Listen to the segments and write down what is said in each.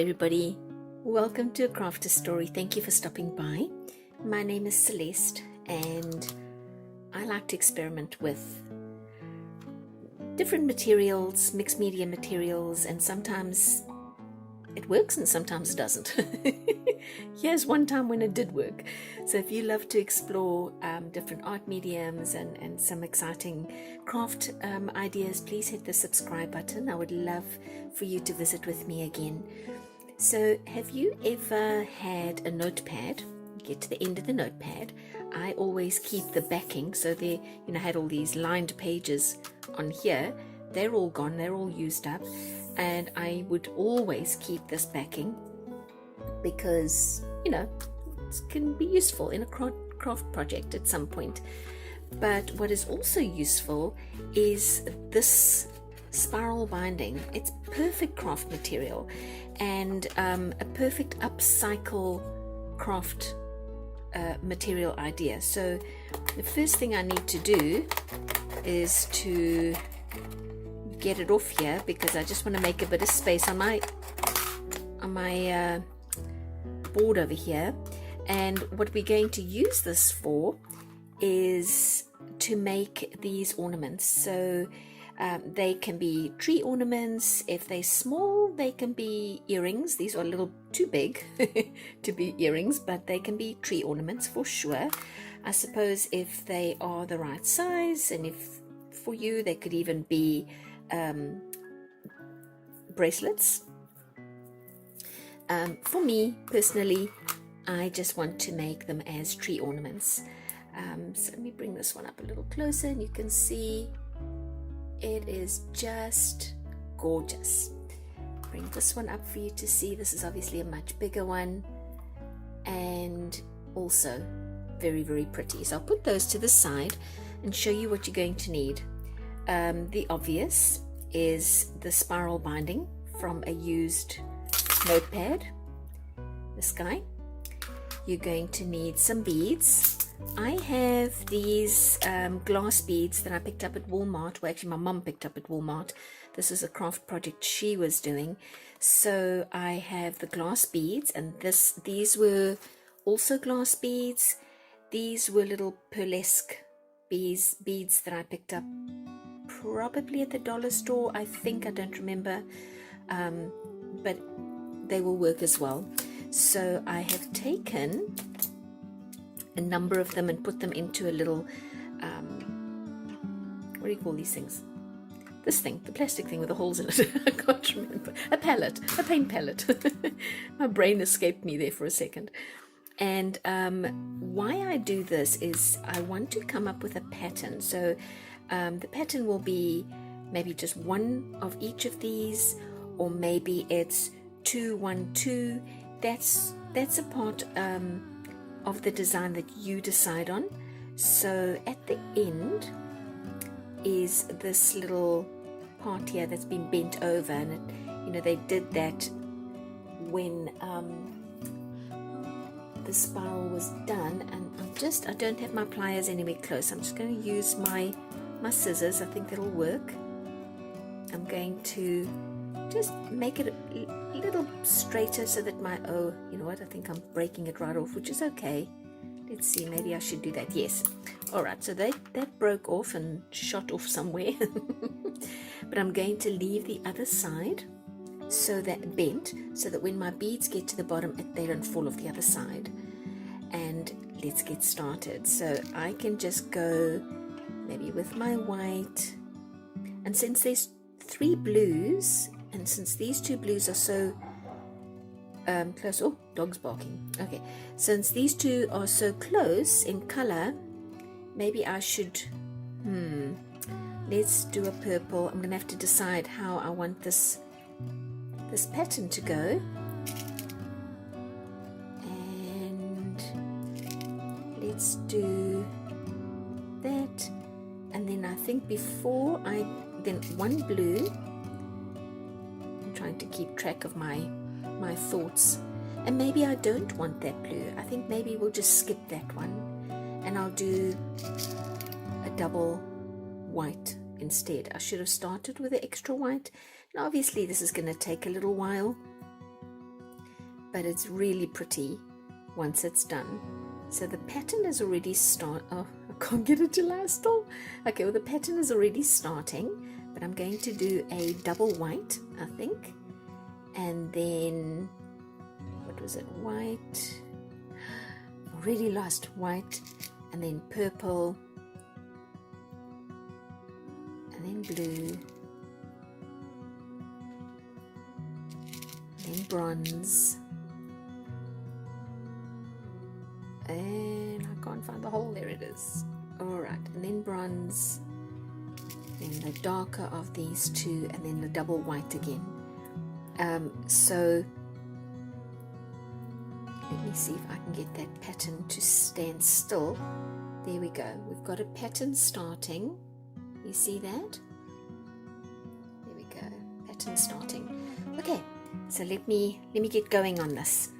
everybody, welcome to A Crafter Story. Thank you for stopping by. My name is Celeste and I like to experiment with different materials, mixed media materials, and sometimes it works and sometimes it doesn't. Here's one time when it did work. So if you love to explore different art mediums and some exciting craft ideas, please hit the subscribe button. I would love for you to visit with me again. So have you ever had a notepad? Get to the end of the notepad. I always keep the backing, so there, I had all these lined pages on here. They're all gone, they're all used up, and I would always keep this backing because it can be useful in a craft project at some point. But what is also useful is this spiral binding. It's perfect craft material and a perfect upcycle craft material idea. So the first thing I need to do is to get it off here because I just want to make a bit of space on my board over here. And what we're going to use this for is to make these ornaments. So they can be tree ornaments. If they're small, they can be earrings. These are a little too big to be earrings, but they can be tree ornaments for sure. I suppose if they are the right size, and if for you they could even be bracelets. For me personally, I just want to make them as tree ornaments. So let me bring this one up a little closer and you can see it is just gorgeous. Bring this one up for you to see. This is obviously a much bigger one and also very, very pretty. So I'll put those to the side and show you what you're going to need. The obvious is the spiral binding from a used notepad, this guy. You're going to need some beads. I have these glass beads that I picked up at Walmart. Well, actually my mum picked up at Walmart. This is a craft project she was doing. So I have the glass beads, and these were also glass beads. These were little pearlesque beads that I picked up probably at the dollar store, I think. I don't remember, but they will work as well. So I have taken a number of them and put them into a little what do you call these things? This thing, the plastic thing with the holes in it. I can't remember. A paint palette. My brain escaped me there for a second. And why I do this is I want to come up with a pattern. So the pattern will be maybe just one of each of these, or maybe it's 2, 1, 2. That's a part of the design that you decide on. So at the end is this little part here that's been bent over, and they did that when the spiral was done. And I don't have my pliers anywhere close. I'm just going to use my scissors. I think that'll work. I'm going to just make it a little straighter so that I think I'm breaking it right off, which is okay. Let's see, maybe I should do that. Yes. All right, so that broke off and shot off somewhere. But I'm going to leave the other side so that bent, so that when my beads get to the bottom, they don't fall off the other side. And let's get started. So I can just go maybe with my white, and since there's 3 blues, and since these 2 blues are so close, oh, dog's barking. Okay, since these 2 are so close in color, maybe I should, let's do a purple. I'm gonna have to decide how I want this pattern to go. And let's do that. And then I think then one blue. I'm trying to keep track of my thoughts, and maybe I don't want that blue. I think maybe we'll just skip that one and I'll do a double white instead. I should have started with the extra white. Now obviously this is going to take a little while, but it's really pretty once it's done. So the pattern is already oh, I can't get it to last still. Okay, well the pattern is already starting, but I'm going to do a double white, I think, and then what was it, white, already lost, white, and then purple, and then blue, and then bronze, and I can't find the hole, there it is. Alright, and then bronze, then the darker of these two, and then the double white again. So let me see if I can get that pattern to stand still. There we go, we've got a pattern starting. You see that? There we go, pattern starting. Okay, so let me get going on this.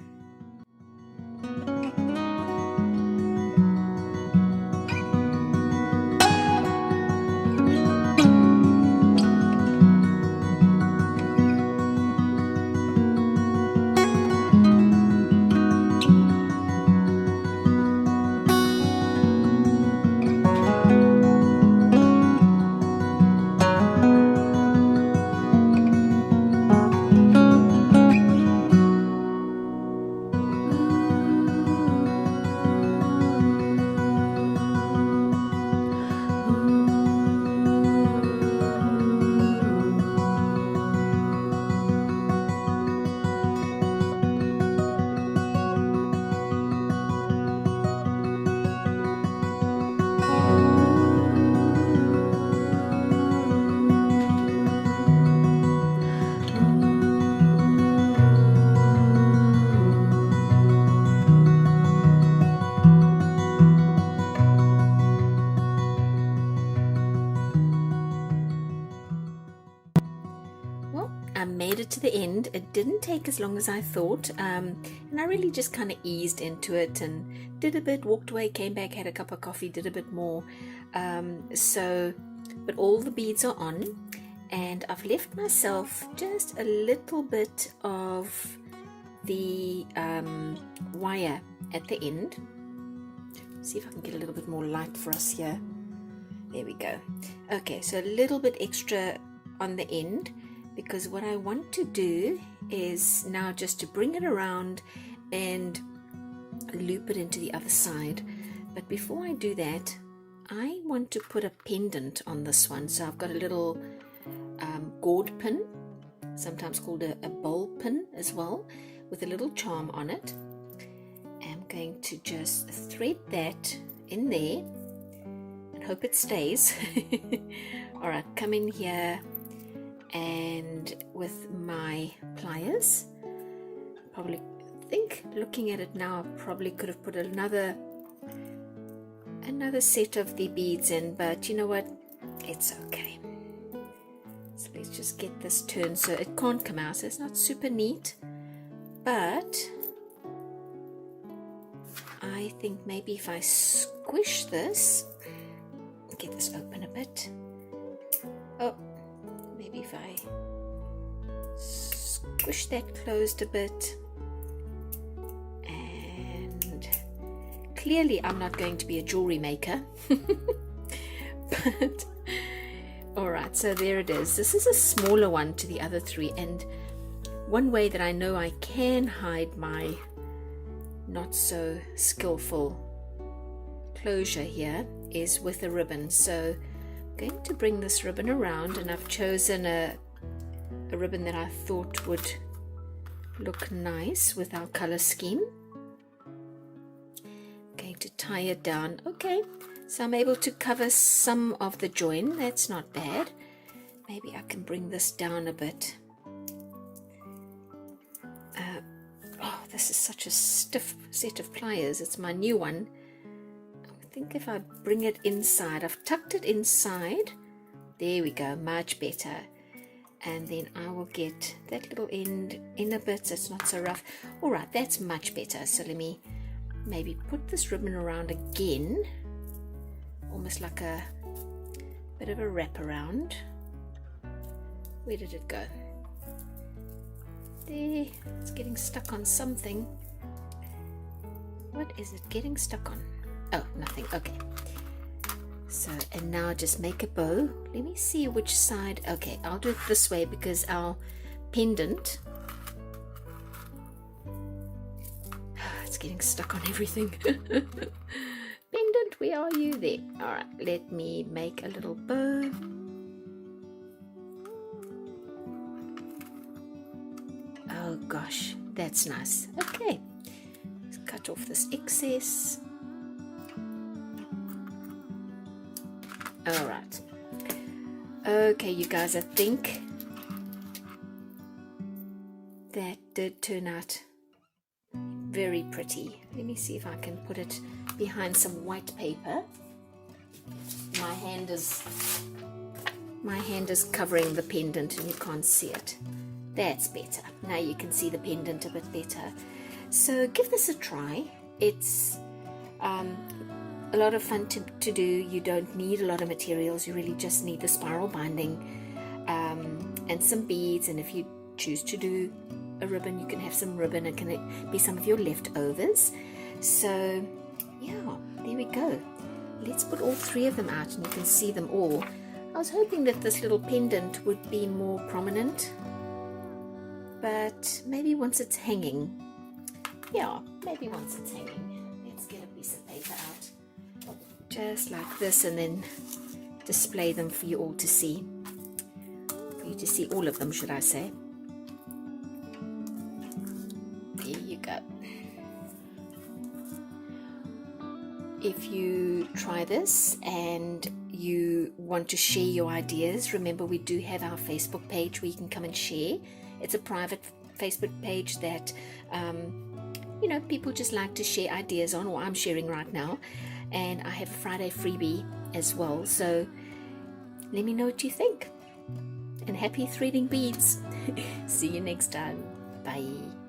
I made it to the end. It didn't take as long as I thought, and I really just kind of eased into it and did a bit, walked away, came back, had a cup of coffee, did a bit more. But all the beads are on, and I've left myself just a little bit of the wire at the end. See if I can get a little bit more light for us here. There we go. Okay, so a little bit extra on the end, because what I want to do is now just to bring it around and loop it into the other side. But before I do that, I want to put a pendant on this one. So I've got a little gourd pin, sometimes called a bowl pin as well, with a little charm on it. I'm going to just thread that in there and hope it stays. Alright, come in here, and with my pliers, probably think, looking at it now, I probably could have put another set of the beads in, but you know what, it's okay. So let's just get this turned so it can't come out. So it's not super neat, but I think maybe if I squish this, get this open a bit. Oh, maybe if I squish that closed a bit. And clearly I'm not going to be a jewelry maker. But alright, so there it is. This is a smaller one to the other three, and one way that I know I can hide my not so skillful closure here is with a ribbon. So I'm going to bring this ribbon around, and I've chosen a ribbon that I thought would look nice with our color scheme. I'm going to tie it down. Okay, so I'm able to cover some of the join. That's not bad. Maybe I can bring this down a bit. Oh, this is such a stiff set of pliers. It's my new one. I think if I bring it inside, I've tucked it inside. There we go, much better. And then I will get that little end in a bit so it's not so rough. All right, that's much better. So let me maybe put this ribbon around again, almost like a bit of a wrap around. Where did it go? there. It's getting stuck on something. What is it getting stuck on? Oh, nothing. Okay. So, and now just make a bow. Let me see which side. Okay, I'll do it this way because our pendant, it's getting stuck on everything. Pendant, where are you? There. All right, let me make a little bow. Oh gosh, that's nice. Okay, let's cut off this excess. All right. Okay, you guys, I think that did turn out very pretty. Let me see if I can put it behind some white paper. My hand is covering the pendant and you can't see it. That's better. Now you can see the pendant a bit better. So give this a try. It's a lot of fun to do. You don't need a lot of materials. You really just need the spiral binding and some beads, and if you choose to do a ribbon, you can have some ribbon. It can be some of your leftovers. So yeah, there we go. Let's put all three of them out and you can see them all. I was hoping that this little pendant would be more prominent, but maybe once it's hanging. Yeah, maybe once it's hanging. Let's get a piece of paper out, just like this, and then display them for you all to see. For you to see all of them, should I say. There you go. If you try this and you want to share your ideas, remember we do have our Facebook page where you can come and share. It's a private Facebook page that you know, people just like to share ideas on, or I'm sharing right now. And I have a Friday freebie as well, so let me know what you think. And happy threading beads. See you next time. Bye.